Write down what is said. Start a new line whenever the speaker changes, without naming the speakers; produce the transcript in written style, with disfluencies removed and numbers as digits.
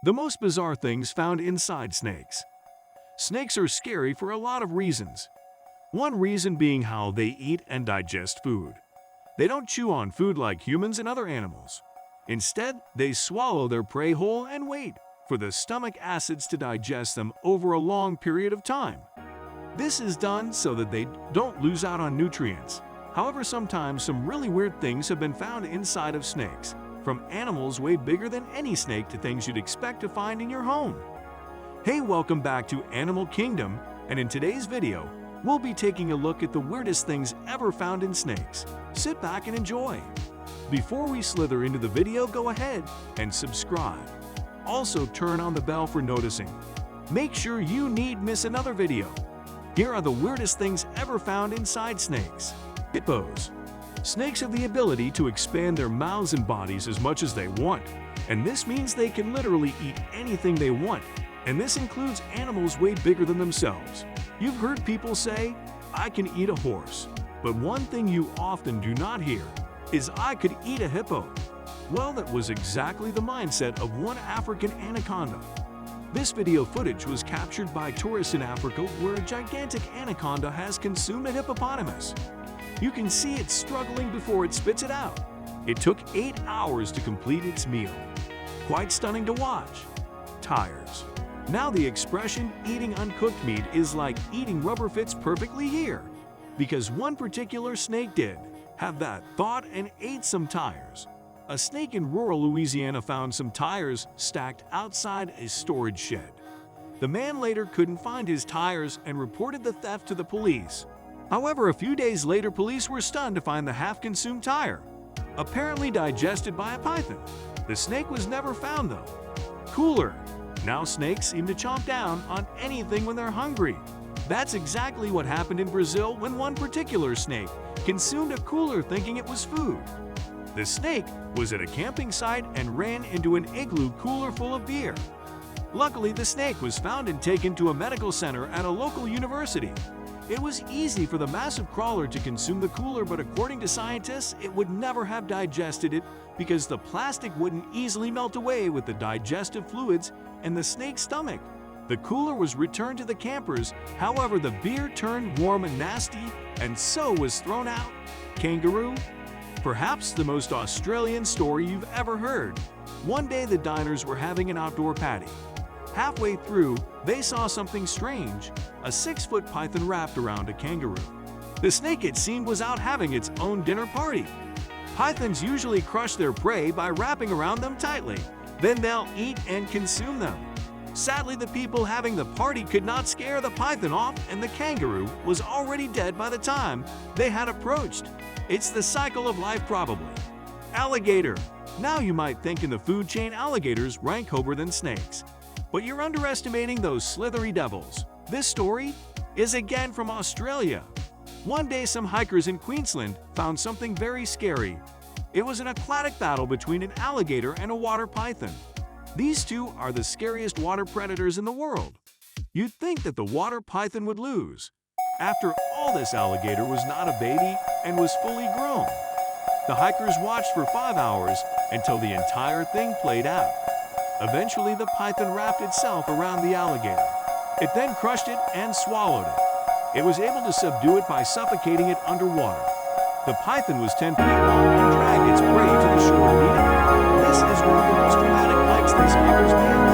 The most bizarre things found inside snakes. Snakes are scary for a lot of reasons. One reason being how they eat and digest food. They don't chew on food like humans and other animals. Instead, they swallow their prey whole and wait for the stomach acids to digest them over a long period of time. This is done so that they don't lose out on nutrients. However, sometimes some really weird things have been found inside of snakes, from animals way bigger than any snake to things you'd expect to find in your home. Hey, welcome back to Animal Kingdom, and in today's video, we'll be taking a look at the weirdest things ever found in snakes. Sit back and enjoy. Before we slither into the video, go ahead and subscribe. Also, turn on the bell for noticing. Make sure you need miss another video. Here are the weirdest things ever found inside snakes. Hippos. Snakes have the ability to expand their mouths and bodies as much as they want, and this means they can literally eat anything they want, and this includes animals way bigger than themselves. You've heard people say, "I can eat a horse," but one thing you often do not hear is, "I could eat a hippo." Well, that was exactly the mindset of one African anaconda. This video footage was captured by tourists in Africa where a gigantic anaconda has consumed a hippopotamus. You can see it struggling before it spits it out. It took 8 hours to complete its meal. Quite stunning to watch. Tires. Now the expression "eating uncooked meat" is like eating rubber fits perfectly here, because one particular snake did have that thought and ate some tires. A snake in rural Louisiana found some tires stacked outside a storage shed. The man later couldn't find his tires and reported the theft to the police. However, a few days later, police were stunned to find the half-consumed tire, apparently digested by a python. The snake was never found though. Cooler. Now snakes seem to chomp down on anything when they're hungry. That's exactly what happened in Brazil when one particular snake consumed a cooler thinking it was food. The snake was at a camping site and ran into an igloo cooler full of beer. Luckily, the snake was found and taken to a medical center at a local university. It was easy for the massive crawler to consume the cooler, but according to scientists, it would never have digested it because the plastic wouldn't easily melt away with the digestive fluids in the snake's stomach. The cooler was returned to the campers, however, the beer turned warm and nasty, and so was thrown out. Kangaroo? Perhaps the most Australian story you've ever heard. One day the diners were having an outdoor party. Halfway through, they saw something strange, a 6-foot python wrapped around a kangaroo. The snake, it seemed, was out having its own dinner party. Pythons usually crush their prey by wrapping around them tightly. Then they'll eat and consume them. Sadly, the people having the party could not scare the python off, and the kangaroo was already dead by the time they had approached. It's the cycle of life, probably. Alligator. Now you might think in the food chain alligators rank higher than snakes. But you're underestimating those slithery devils. This story is again from Australia. One day some hikers in Queensland found something very scary. It was an aquatic battle between an alligator and a water python. These two are the scariest water predators in the world. You'd think that the water python would lose. After all, this alligator was not a baby and was fully grown. The hikers watched for 5 hours until the entire thing played out. Eventually, the python wrapped itself around the alligator. It then crushed it and swallowed it. It was able to subdue it by suffocating it underwater. The python was 10 feet long and dragged its prey to the shore to eat it. This is one of the most dramatic hikes these hikers made.